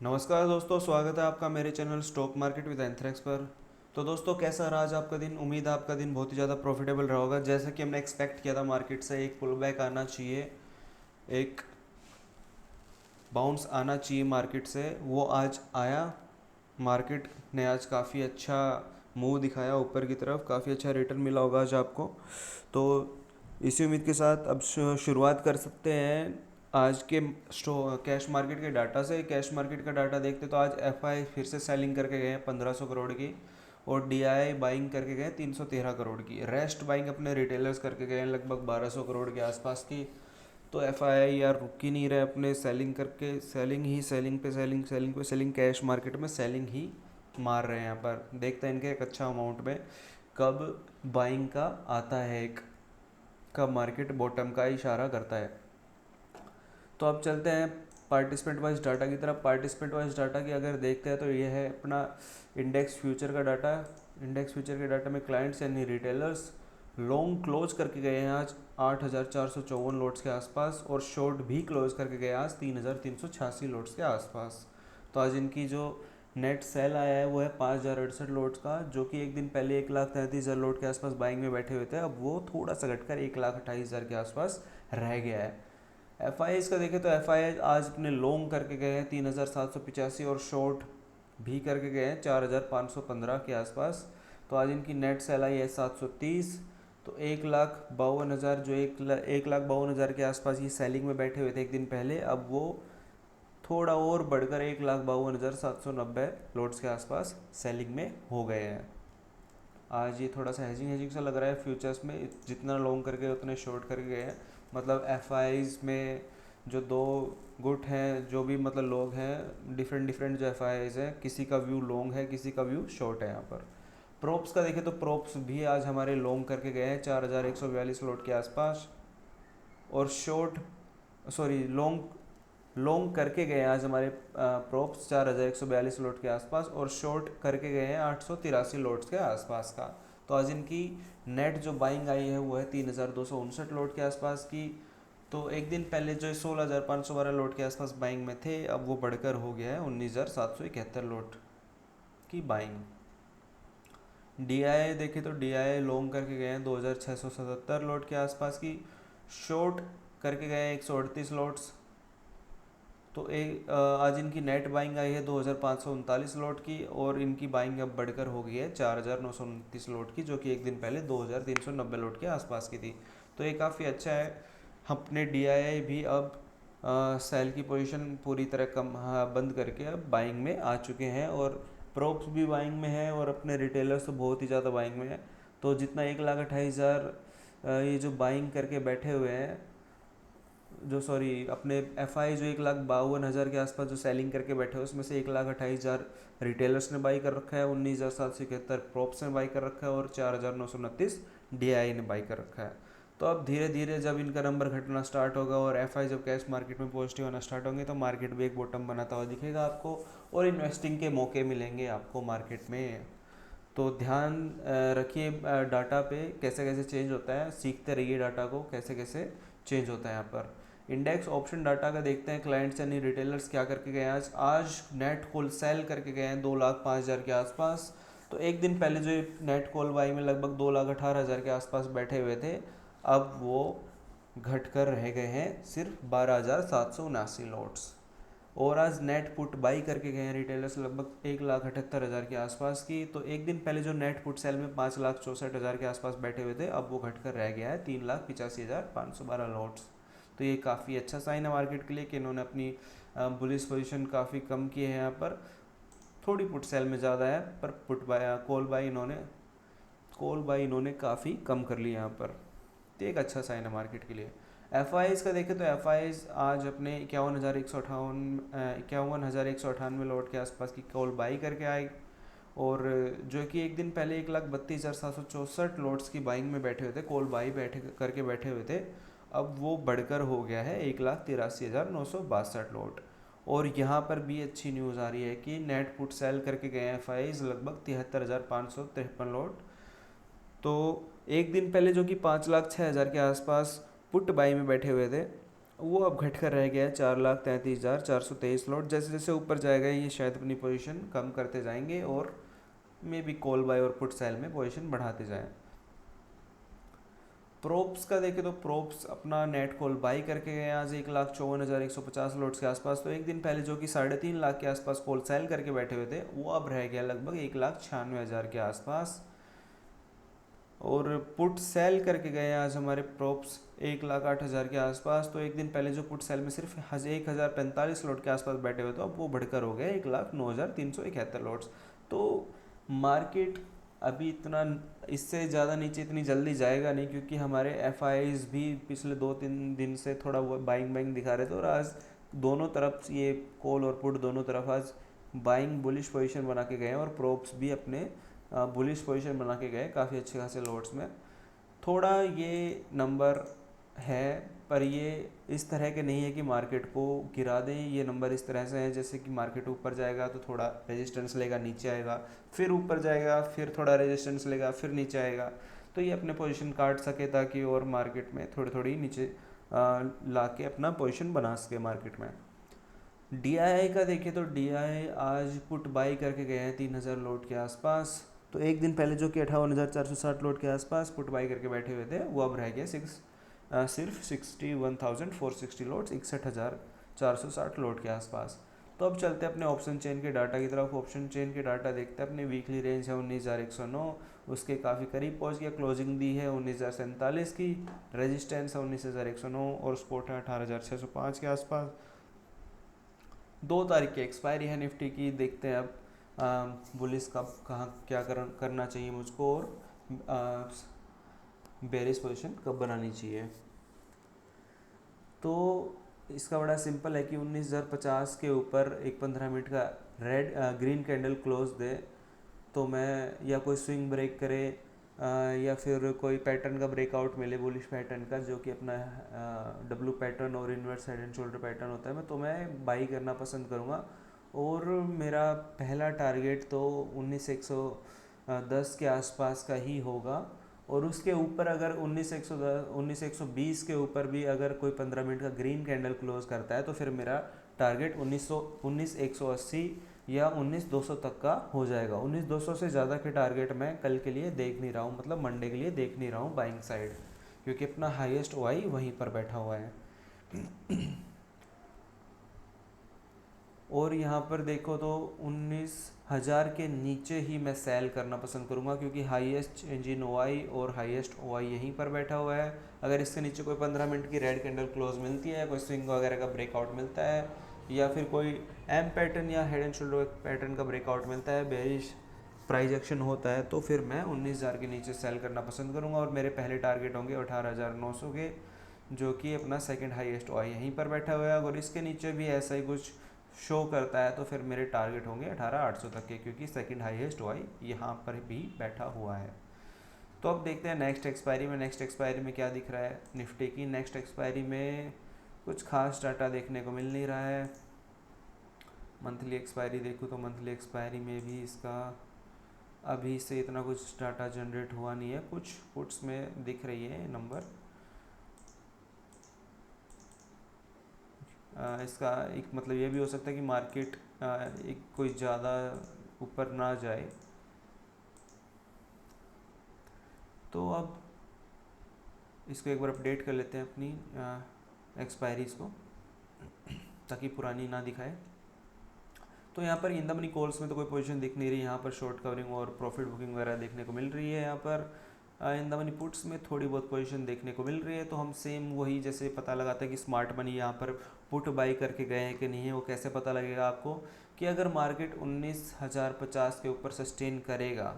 नमस्कार दोस्तों, स्वागत है आपका मेरे channel stock market with anthrax पर। तो दोस्तों, कैसा रहा आज आपका दिन? उम्मीद है आपका दिन बहुत ही ज़्यादा प्रॉफिटेबल रहा होगा। जैसा कि हमने एक्सपेक्ट किया था, मार्केट से एक पुल बैक आना चाहिए, एक बाउंस आना चाहिए मार्केट से, वो आज आया। मार्केट ने आज काफ़ी अच्छा मूव दिखाया ऊपर की तरफ, काफ़ी अच्छा रिटर्न मिला होगा आज आपको। तो इसी उम्मीद के साथ अब शुरुआत कर सकते हैं आज के कैश मार्केट के डाटा से। कैश मार्केट का डाटा देखते तो आज एफआई फिर से सेलिंग करके गए हैं 1500 करोड़ की, और डीआई बाइंग करके गए 313 करोड़ की। रेस्ट बाइंग अपने रिटेलर्स करके गए हैं लगभग 1200 करोड़ के आसपास की। तो एफ आई आई यार रुक ही नहीं रहे अपने, सेलिंग करके सेलिंग ही सेलिंग पे सेलिंग, सेलिंग पे सेलिंग, कैश मार्केट में सेलिंग ही मार रहे हैं यहाँ पर। देखते हैं इनके एक अच्छा अमाउंट में कब बाइंग का आता है, एक कब मार्केट बॉटम का इशारा करता है। तो अब चलते हैं पार्टिसिपेंट वाइज डाटा की तरफ। पार्टिसिपेंट वाइज डाटा की अगर देखते हैं तो ये है अपना इंडेक्स फ्यूचर का डाटा। इंडेक्स फ्यूचर के डाटा में क्लाइंट्स यानी रिटेलर्स लॉन्ग क्लोज करके गए हैं आज 8,454 लोट्स के आसपास, और शॉर्ट भी क्लोज करके गए आज 3,386 लोट्स के आसपास। तो आज इनकी जो नेट सेल आया है वो है 5,068 लोट्स का, जो कि एक दिन पहले 1,33,000 लोट के आसपास बाइंग में बैठे हुए थे। अब वो थोड़ा सा घटकर 1,28,000 के आसपास रह गया है। एफ आई का देखें तो एफ आई आज अपने लॉन्ग करके गए हैं 3,785, और शॉर्ट भी करके गए हैं 4,515 के आसपास। तो आज इनकी नेट सेल आई है 730। तो 1,52,000, जो 1,52,000 के आसपास ये सेलिंग में बैठे हुए थे एक दिन पहले, अब वो थोड़ा और बढ़कर 1,52,790 लोट्स के आसपास सेलिंग में हो गए हैं। आज ये थोड़ा सा हेजिंग हेजिंग सा लग रहा है फ्यूचर्स में, जितना लॉन्ग करके उतने शॉर्ट करके गए हैं। मतलब एफ आईज में जो दो गुट हैं, जो भी मतलब लोग हैं, डिफरेंट डिफरेंट जो एफ आईज हैं, किसी का व्यू लॉन्ग है, किसी का व्यू शॉर्ट है यहाँ पर। प्रोप्स का देखें तो प्रोप्स भी आज हमारे लॉन्ग करके गए हैं 4,142 लोट के आसपास, और शॉर्ट सॉरी लॉन्ग लॉन्ग करके गए हैं आज हमारे प्रोप्स 4,142 लोट के आसपास, और शॉर्ट करके गए हैं 883 लोट्स के आसपास का। तो आज इनकी नेट जो बाइंग आई है वो है 3,259 लोट के आसपास की। तो एक दिन पहले जो 16,512 लोट के आसपास बाइंग में थे, अब वो बढ़कर हो गया है 19,771 लोट की बाइंग। डी आई देखे तो डी आई लॉन्ग करके गए हैं 2,677 लोट के आसपास की, शॉर्ट करके गए हैं 138 लोट्स। तो आज इनकी नेट बाइंग आई है 2,539 लोट की, और इनकी बाइंग अब बढ़कर हो गई है 4,929 लोट की, जो कि एक दिन पहले 2,390 लोट के आसपास की थी। तो ये काफ़ी अच्छा है। अपने DII भी अब सेल की पोजीशन पूरी तरह कम बंद करके अब बाइंग में आ चुके हैं, और प्रोप्स भी बाइंग में है, और अपने रिटेलर्स तो बहुत ही ज़्यादा बाइंग में है। तो जितना 1,28,000 ये जो बाइंग करके बैठे हुए हैं, जो सॉरी अपने एफ आई जो 1,52,000 के आसपास जो सेलिंग करके बैठे हैं, उसमें से 1,28,000 रिटेलर्स ने बाई कर रखा है, 19,771 प्रॉप्स ने बाई कर रखा है, और 4,929 DI ने बाई कर रखा है। तो अब धीरे धीरे जब इनका नंबर घटना स्टार्ट होगा और एफ आई जब कैश मार्केट में पॉजिटिव होना स्टार्ट होंगे, तो मार्केट भी एक बॉटम बनाता हुआ दिखेगा आपको, और इन्वेस्टिंग के मौके मिलेंगे आपको मार्केट में। तो ध्यान रखिए डाटा पे कैसे कैसे चेंज होता है, सीखते रहिए डाटा को कैसे कैसे चेंज होता है यहाँ पर। इंडेक्स ऑप्शन डाटा का देखते हैं, क्लाइंट्स यानी रिटेलर्स क्या करके गए हैं आज। आज नेट कॉल सेल करके गए हैं 2,05,000 के आसपास। तो एक दिन पहले जो नेट कॉल बाई में लगभग 2,18,000 के आसपास बैठे हुए थे, अब वो घट कर रह गए हैं सिर्फ 12,779 लॉट्स। और आज नेट पुट बाई करके गए हैं रिटेलर्स लगभग 1,78,000 के आसपास की। तो एक दिन पहले जो नेट पुट सेल में 5,64,000 के आसपास बैठे हुए थे, अब वो घटकर रह गया है 3,85,512 लॉट्स। तो ये काफ़ी अच्छा साइन है मार्केट के लिए कि इन्होंने अपनी बुलिश पोजीशन काफ़ी कम की है यहाँ पर। थोड़ी पुट सेल में ज़्यादा है, पर पुट बाय कॉल बाई इन्होंने काफ़ी कम कर लिया यहाँ पर। तो एक अच्छा साइन है मार्केट के लिए। एफ आई का देखें तो एफ आई आज अपने 51,198 लॉट के आसपास की कॉल बाई करके आए, और जो कि एक दिन पहले 1,32,764 लॉट्स की बाइंग में बैठे हुए थे, कॉल बाई बैठे हुए थे, अब वो बढ़कर हो गया है 1,83,962 लॉट। और यहाँ पर भी अच्छी न्यूज़ आ रही है कि नेट पुट सेल करके गए एफ आई लगभग 73,553 लॉट। तो एक दिन पहले जो कि 5,06,000 के आसपास पुट बाई में बैठे हुए थे, वो अब घट कर रह गया है 4,33,423 लॉट। जैसे जैसे ऊपर जाएगा ये शायद अपनी पोजीशन कम करते जाएंगे और मे बी कॉल बाय और पुट सेल में पोजीशन बढ़ाते जाएं। प्रोप्स का देखें तो प्रोप्स अपना नेट कॉल बाई करके गए आज 1,54,150 लॉट्स के आसपास। तो एक दिन पहले जो कि 3.5 लाख के आसपास कॉल सेल करके बैठे हुए थे, वो अब रह गया लगभग 1,96,000 के आसपास। और पुट सेल करके गए आज हमारे प्रोप्स 1,08,000 के आसपास। तो एक दिन पहले जो पुट सेल में सिर्फ 1,045 लॉट के आसपास बैठे हुए थे, अब वो बढ़कर हो गया 1,09,371 लॉट्स। तो मार्केट अभी इतना, इससे ज़्यादा नीचे इतनी जल्दी जाएगा नहीं, क्योंकि हमारे एफ भी पिछले 2-3 दिन से थोड़ा वो बाइंग दिखा रहे थे। और आज दोनों तरफ ये कॉल और पुट दोनों तरफ आज बाइंग बुलिश पोजीशन बना के गए हैं, और प्रोप्स भी अपने बुलिश पोजीशन बना के गए काफ़ी अच्छे खासे लॉट्स में। थोड़ा ये नंबर है, पर ये इस तरह के नहीं है कि मार्केट को गिरा दें। ये नंबर इस तरह से हैं जैसे कि मार्केट ऊपर जाएगा तो थोड़ा रेजिस्टेंस लेगा, नीचे आएगा, फिर ऊपर जाएगा, फिर थोड़ा रेजिस्टेंस लेगा, फिर नीचे आएगा। तो ये अपने पोजीशन काट सके ताकि और मार्केट में थोड़ी थोड़ी नीचे ला के अपना पोजीशन बना सके मार्केट में। DII का देखें तो DII आज पुट बाई करके गए हैं 3,000 लॉट के आसपास। तो एक दिन पहले जो कि 58,460 लॉट के आसपास पुट बाई करके बैठे हुए थे, वो अब रह गया सिर्फ 61,460 लॉट्स, 61,460 लॉट के आसपास। तो अब चलते हैं अपने ऑप्शन चेन के डाटा की तरफ। ऑप्शन चेन के डाटा देखते हैं। अपनी वीकली रेंज है 19,109, उसके काफ़ी करीब पहुंच गया। क्लोजिंग दी है 19,047 की, रेजिस्टेंस है 19,109 और स्पोर्ट है 18,605 के आसपास। 2 तारीख की एक्सपायरी है निफ्टी की। देखते हैं अब बुलिस कब कहाँ क्या करना चाहिए मुझको, और बेरिश पोजीशन कब बनानी चाहिए। तो इसका बड़ा सिंपल है कि 19,050 के ऊपर एक 15 मिनट का ग्रीन कैंडल क्लोज दे तो मैं, या कोई स्विंग ब्रेक करे, या फिर कोई पैटर्न का ब्रेकआउट मिले बुलिश पैटर्न का, जो कि अपना डब्लू पैटर्न और inverse head and shoulder pattern होता है, तो मैं बाई करना पसंद करूँगा। और मेरा पहला टारगेट तो 19,110 के आसपास का ही होगा। और उसके ऊपर अगर 19,120 के ऊपर भी अगर कोई 15 मिनट का ग्रीन कैंडल क्लोज करता है, तो फिर मेरा टारगेट 19,180 या 19,200 तक का हो जाएगा। 19,200 से ज़्यादा के टारगेट मैं कल के लिए देख नहीं रहा हूँ, मतलब मंडे के लिए देख नहीं रहा हूँ बाइंग साइड, क्योंकि अपना हाईएस्ट OI वहीं पर बैठा हुआ है। और यहाँ पर देखो तो 19,000 के नीचे ही मैं सेल करना पसंद करूँगा, क्योंकि हाईएस्ट चेंज इन OI और हाईएस्ट OI यहीं पर बैठा हुआ है। अगर इसके नीचे कोई 15 मिनट की रेड कैंडल क्लोज मिलती है, कोई स्विंग वगैरह का ब्रेकआउट मिलता है, या फिर कोई एम पैटर्न या हेड एंड शोल्डर पैटर्न का ब्रेकआउट मिलता है, बेरिश प्राइस एक्शन होता है, तो फिर मैं 19,000 के नीचे सेल करना पसंद करूँगा। और मेरे पहले टारगेट होंगे 18,900 के, जो कि अपना सेकंड हाईएस्ट OI यहीं पर बैठा हुआ है। अगर इसके नीचे भी ऐसा ही कुछ शो करता है तो फिर मेरे टारगेट होंगे 18,800 तक के, क्योंकि सेकंड हाईएस्ट OI यहाँ पर भी बैठा हुआ है। तो अब देखते हैं नेक्स्ट एक्सपायरी में। नेक्स्ट एक्सपायरी में क्या दिख रहा है निफ्टी की। नेक्स्ट एक्सपायरी में कुछ खास डाटा देखने को मिल नहीं रहा है। मंथली एक्सपायरी देखूँ तो मंथली एक्सपायरी में भी इसका अभी से इतना कुछ डाटा जनरेट हुआ नहीं है। कुछ पुट्स में दिख रही है नंबर। इसका एक मतलब ये भी हो सकता है कि मार्केट एक कोई ज़्यादा ऊपर ना जाए। तो अब इसको एक बार अपडेट कर लेते हैं अपनी एक्सपायरीज को, ताकि पुरानी ना दिखाए। तो यहाँ पर इन द मनी कॉल्स में तो कोई पोजीशन दिख नहीं रही। यहाँ पर शॉर्ट कवरिंग और प्रॉफिट बुकिंग वगैरह देखने को मिल रही है। यहाँ पर इन द मनी पुट्स में थोड़ी बहुत पोजीशन देखने को मिल रही है। तो हम सेम वही जैसे पता लगाते हैं कि स्मार्ट मनी यहाँ पर पुट बाई करके गए हैं कि नहीं है, वो कैसे पता लगेगा आपको, कि अगर मार्केट 19,050 के ऊपर सस्टेन करेगा,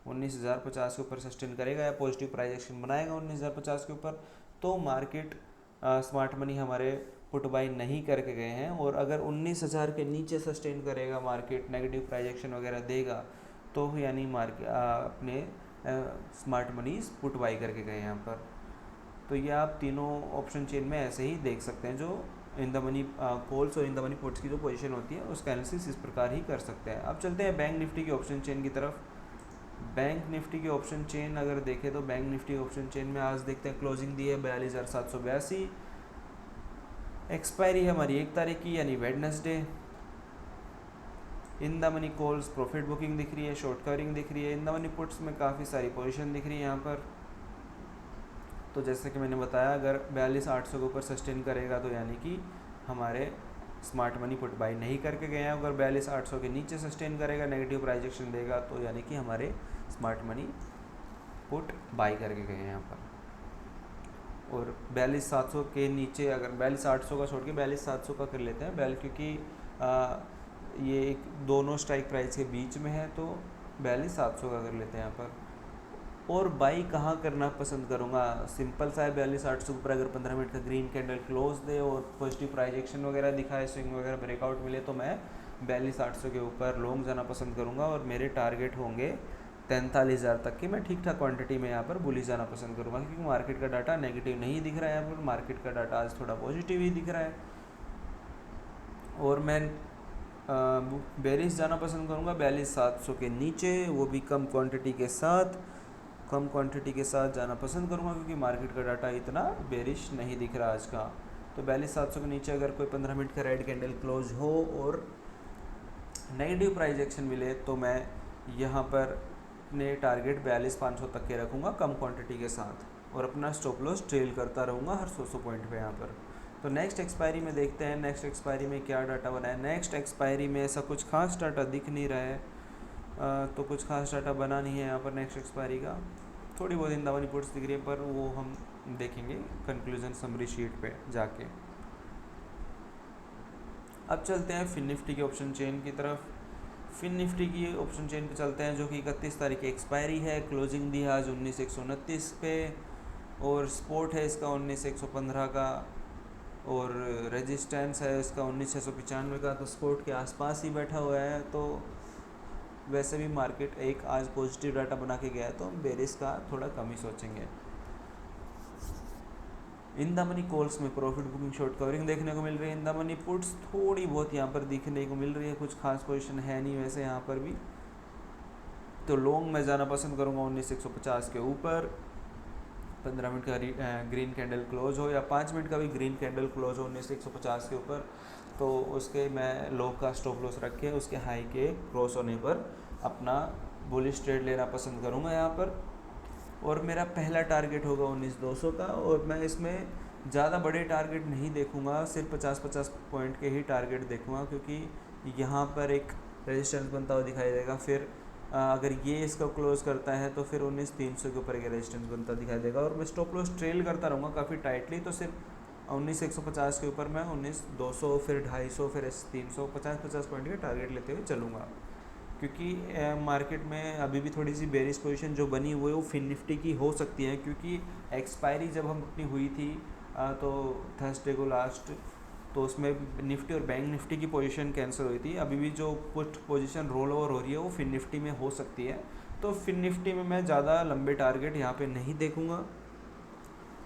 19,050 के ऊपर सस्टेन करेगा या पॉजिटिव प्राइस एक्शन बनाएगा 19,050 के ऊपर, तो मार्केट स्मार्ट मनी हमारे पुट बाई नहीं करके गए हैं। और अगर 19,000 के नीचे सस्टेन करेगा मार्केट, नेगेटिव प्राइस एक्शन वगैरह देगा, तो यानी मार्केट अपने स्मार्ट मनीज पुट बाई करके गए हैं यहाँ पर। तो ये आप तीनों ऑप्शन चेन में ऐसे ही देख सकते हैं, जो इन द मनी कॉल्स और इन द मनी पुट्स की जो पोजीशन होती है उसका एनालिसिस इस प्रकार ही कर सकते हैं। अब चलते हैं बैंक निफ्टी की ऑप्शन चेन की तरफ। बैंक निफ्टी की ऑप्शन चेन अगर देखें तो बैंक निफ्टी ऑप्शन चेन में आज देखते हैं क्लोजिंग दी है 42,782, एक्सपायरी है हमारी 1 तारीख की यानी Wednesday. In the money calls profit booking दिख रही है, शॉर्ट कवरिंग दिख रही है। इन द मनी पुट्स में काफ़ी सारी पोजीशन दिख रही है यहाँ पर। तो जैसे कि मैंने बताया, अगर 42,800 के ऊपर सस्टेन करेगा तो यानी कि हमारे स्मार्ट मनी पुट बाई नहीं करके गए हैं। अगर 42,800 के नीचे सस्टेन करेगा, नेगेटिव प्राइजेक्शन देगा, तो यानी कि हमारे स्मार्ट मनी पुट बाई करके गए हैं यहाँ पर। और 42,700 के नीचे अगर 42,800 का छोड़ के 42,700 का कर लेते हैं क्योंकि ये एक दोनों स्ट्राइक प्राइस के बीच में है, तो 42,700 का कर लेते हैं यहाँ पर। और बाई कहाँ करना पसंद करूँगा, सिंपल सा है। 42,800 के ऊपर अगर 15 मिनट का ग्रीन कैंडल क्लोज दे और पॉजिटिव प्राइजेक्शन वगैरह दिखाए, स्विंग वगैरह ब्रेकआउट मिले, तो मैं 42,800 के ऊपर लॉन्ग जाना पसंद करूँगा। और मेरे टारगेट होंगे 43,000 तक की। मैं ठीक ठाक क्वांटिटी में यहाँ पर बुलिश जाना पसंद करूँगा, क्योंकि मार्केट का डाटा नेगेटिव नहीं दिख रहा है यहाँ पर, मार्केट का डाटा आज थोड़ा पॉजिटिव ही दिख रहा है। और मैं बेरिश जाना पसंद करूँगा 42,700 के नीचे, वो भी कम क्वांटिटी के साथ जाना पसंद करूँगा, क्योंकि मार्केट का डाटा इतना बेरिश नहीं दिख रहा आज का। तो 42,700 के नीचे अगर कोई 15 मिनट का रेड कैंडल क्लोज हो और नेगेटिव प्राइस एक्शन मिले, तो मैं यहाँ पर अपने टारगेट 42,500 तक के रखूँगा कम क्वांटिटी के साथ, और अपना स्टॉप लॉस ट्रेल करता रहूँगा हर 100 पॉइंट पे यहाँ पर। तो नेक्स्ट एक्सपायरी में देखते हैं नेक्स्ट एक्सपायरी में क्या डाटा बना है। नेक्स्ट एक्सपायरी में ऐसा कुछ खास डाटा दिख नहीं रहा है, तो कुछ खास डाटा बना नहीं है यहाँ पर नेक्स्ट एक्सपायरी का। थोड़ी बहुत इंदावन रिपोर्ट्स दिख रही है, पर वो हम देखेंगे कंक्लूजन समरी शीट पे जाके। अब चलते हैं फिन निफ्टी के ऑप्शन चेन की तरफ। फिन निफ्टी की ऑप्शन चेन पे चलते हैं, जो कि 31 तारीख की एक्सपायरी है। क्लोजिंग दी है आज 19,129 पे, और स्पोर्ट है इसका 19,115 का, और रेजिस्टेंस है इसका 19,695 का। तो स्पोर्ट के आसपास ही बैठा हुआ है। तो वैसे भी मार्केट एक आज पॉजिटिव डाटा बना के गया है, तो हम बेरिश का थोड़ा कम ही सोचेंगे। इन द मनी कॉल्स में प्रॉफिट बुकिंग शॉर्ट कवरिंग देखने को मिल रही है। इन द मनी पुट्स थोड़ी बहुत यहाँ पर दिखने को मिल रही है, कुछ खास पोजीशन है नहीं वैसे यहाँ पर भी। तो लॉन्ग में जाना पसंद करूँगा 19,150 के ऊपर। 15 मिनट का ग्रीन कैंडल क्लोज हो या 5 मिनट का भी ग्रीन कैंडल क्लोज हो 19,150 के ऊपर, तो उसके मैं लो का स्टॉप लॉस रख के उसके हाई के क्रॉस होने पर अपना बुलिश ट्रेड लेना पसंद करूँगा यहाँ पर। और मेरा पहला टारगेट होगा 19,200 का, और मैं इसमें ज़्यादा बड़े टारगेट नहीं देखूँगा, सिर्फ 50-50 पॉइंट के ही टारगेट देखूँगा, क्योंकि यहाँ पर एक रेजिस्टेंस बनता हुआ दिखाई देगा। फिर अगर ये इसका क्लोज करता है तो फिर 19,300 के ऊपर एक रेजिस्टेंस बनता दिखाई देगा, और मैं स्टॉप लॉस ट्रेल करता रहूँगा काफ़ी टाइटली। तो सिर्फ 19,150 के ऊपर मैं 19,200 फिर 250 फिर 300 50-50 पॉइंट के टारगेट लेते हुए चलूँगा, क्योंकि मार्केट में अभी भी थोड़ी सी बेरिश पोजीशन जो बनी हुई है वो फिन निफ्टी की हो सकती है, क्योंकि एक्सपायरी जब हम अपनी हुई थी तो थर्सडे को लास्ट, तो उसमें निफ्टी और बैंक निफ्टी की पोजीशन कैंसिल हुई थी। अभी भी जो पुट पोजीशन रोल ओवर हो रही है वो फिन निफ्टी में हो सकती है। तो फिन निफ्टी में मैं ज़्यादा लंबे टारगेट यहाँ पे नहीं देखूँगा।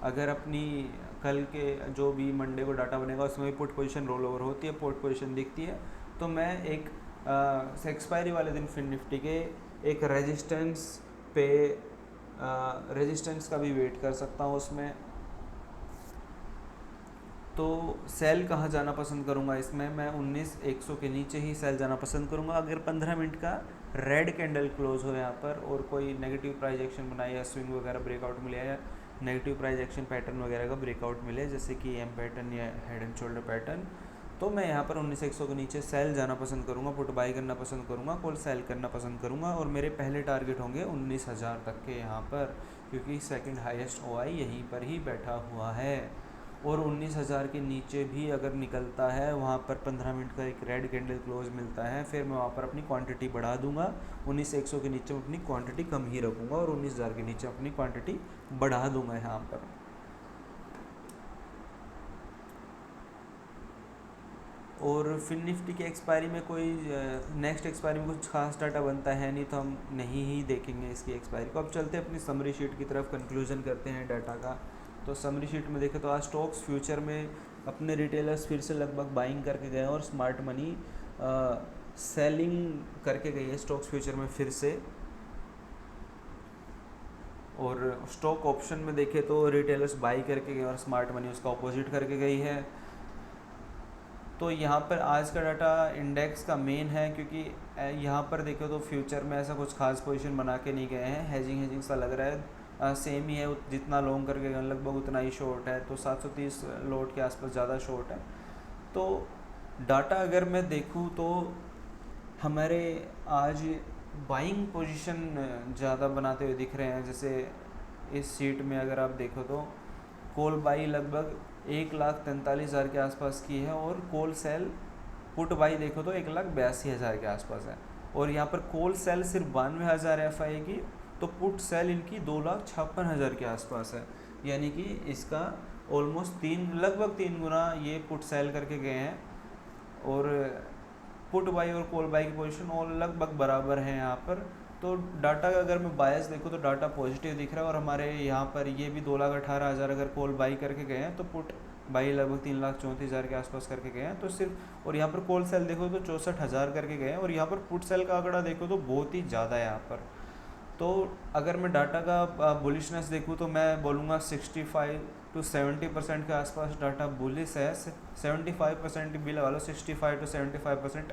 अगर अपनी कल के जो भी मंडे को डाटा बनेगा उसमें भी पुट पोजीशन रोल ओवर होती है, पुट पोजीशन दिखती है, तो मैं एक एक्सपायरी वाले दिन फिन निफ्टी के एक रेजिस्टेंस पे रेजिस्टेंस का भी वेट कर सकता हूँ उसमें। तो सेल कहाँ जाना पसंद करूँगा इसमें, मैं 19,100 के नीचे ही सेल जाना पसंद करूँगा। अगर 15 मिनट का रेड कैंडल क्लोज हो यहाँ पर और कोई नेगेटिव प्राइस एक्शन बनाए या स्विंग वगैरह ब्रेकआउट मिले या नेगेटिव प्राइस एक्शन पैटर्न वगैरह का ब्रेकआउट मिले, जैसे कि एम पैटर्न या हेड एंड शोल्डर पैटर्न, तो मैं यहाँ पर 19,100 के नीचे सेल जाना पसंद करूँगा, पुट बाई करना पसंद करूँगा, कॉल सेल करना पसंद करूँगा। और मेरे पहले टारगेट होंगे 19,000 तक के यहाँ पर, क्योंकि सेकंड हाईएस्ट ओआई यहीं पर ही बैठा हुआ है। और 19,000 के नीचे भी अगर निकलता है, वहाँ पर 15 मिनट का एक रेड कैंडल क्लोज मिलता है, फिर मैं वहाँ पर अपनी क्वांटिटी बढ़ा दूंगा। 19,100 के नीचे मैं अपनी क्वांटिटी कम ही रखूँगा और 19,000 के नीचे अपनी क्वांटिटी बढ़ा दूंगा यहाँ पर। और फिन निफ्टी की एक्सपायरी में कोई नेक्स्ट एक्सपायरी में कुछ खास डाटा बनता है नहीं, तो हम नहीं ही देखेंगे इसकी एक्सपायरी को। अब चलते हैं अपनी समरी शीट की तरफ, कंक्लूजन करते हैं डाटा का। तो समरी शीट में देखें तो आज स्टॉक्स फ्यूचर में अपने रिटेलर्स फिर से लगभग बाइंग करके गए हैं और स्मार्ट मनी सेलिंग करके गई है स्टॉक्स फ्यूचर में फिर से। और स्टॉक ऑप्शन में देखें तो रिटेलर्स बाई करके गए और स्मार्ट मनी उसका अपोजिट करके गई है। तो यहाँ पर आज का डाटा इंडेक्स का मेन है, क्योंकि यहाँ पर देखो तो फ्यूचर में ऐसा कुछ खास पोजीशन बना के नहीं गए हैं, हेजिंग सा लग रहा है, सेम ही है, जितना लॉन्ग करके गए लगभग उतना ही शॉर्ट है, तो 730 लॉट के आसपास ज़्यादा शॉर्ट है। तो डाटा अगर मैं देखूँ तो हमारे आज बाइंग पोजीशन ज़्यादा बनाते हुए दिख रहे हैं। जैसे इस सीट में अगर आप देखो तो कॉल बाई लगभग 1,43,000 के आसपास की है, और कॉल सेल पुट बाई देखो तो 1,82,000 के आसपास है, और यहाँ पर कॉल सेल सिर्फ 92,000 FI की, तो पुट सेल इनकी 2,56,000 के आसपास है। यानी कि इसका ऑलमोस्ट लगभग 3 गुना ये पुट सेल करके गए हैं, और पुट बाई और कॉल बाई की पोजीशन और लगभग बराबर है यहाँ पर। तो डाटा का अगर मैं बायस देखूँ तो डाटा पॉजिटिव दिख रहा है, और हमारे यहाँ पर ये भी 2,18,000 अगर कॉल बाई करके गए हैं, तो पुट बाई लगभग 3,34,000 के आसपास करके गए हैं। तो सिर्फ, और यहाँ पर कॉल सेल देखो तो 64,000 करके गए हैं, और यहाँ पर पुट सेल का आंकड़ा देखो तो बहुत ही ज़्यादा है यहाँ पर। तो अगर मैं डाटा का बुलिशनेस देखूँ तो मैं बोलूँगा 65 to 70% के आसपास डाटा बुलिश है। 75% भी लगा लो, 65 to 75%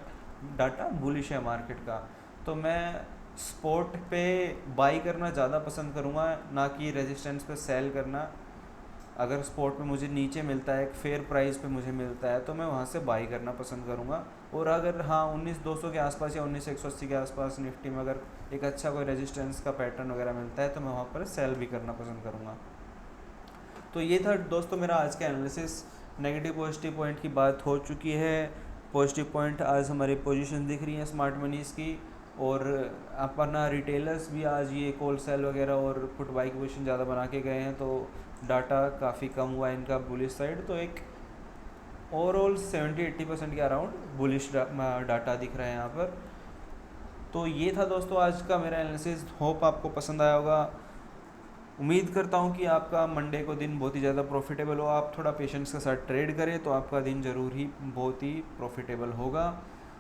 डाटा बुलिश है मार्केट का। तो मैं स्पॉट पे बाई करना ज़्यादा पसंद करूँगा, ना कि रेजिस्टेंस पे सेल करना। अगर स्पॉट पे मुझे नीचे मिलता है, एक फेयर प्राइस पे मुझे मिलता है, तो मैं वहाँ से बाई करना पसंद करूँगा। और अगर हाँ 19,200 के आसपास या 19,180 के आसपास निफ्टी में अगर एक अच्छा कोई रेजिस्टेंस का पैटर्न वगैरह मिलता है, तो मैं वहाँ पर सेल भी करना पसंद करूँगा। तो ये था दोस्तों मेरा आज का एनालिसिस। नेगेटिव पॉजिटिव पॉइंट की बात हो चुकी है। पॉजिटिव पॉइंट आज हमारी पोजीशन दिख रही है स्मार्ट मनीज़ की, और अपना रिटेलर्स भी आज ये कॉल सेल वगैरह और पुट बाई की पोजीशन ज़्यादा बना के गए हैं, तो डाटा काफ़ी कम हुआ है इनका बुलिश साइड। तो एक ओवरऑल 70-80% के अराउंड बुलिश डाटा दिख रहा है यहाँ पर। तो ये था दोस्तों आज का मेरा एनालिसिस। होप आपको पसंद आया होगा। उम्मीद करता हूँ कि आपका मंडे को दिन बहुत ही ज़्यादा प्रॉफिटेबल हो। आप थोड़ा पेशेंस के साथ ट्रेड करें तो आपका दिन ज़रूर ही बहुत ही प्रॉफिटेबल होगा।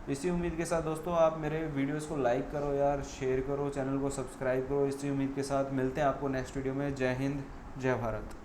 इसी उम्मीद के साथ दोस्तों आप मेरे वीडियोस को लाइक करो यार, शेयर करो, चैनल को सब्सक्राइब करो। इसी उम्मीद के साथ मिलते हैं आपको नेक्स्ट वीडियो में। जय हिंद, जय भारत।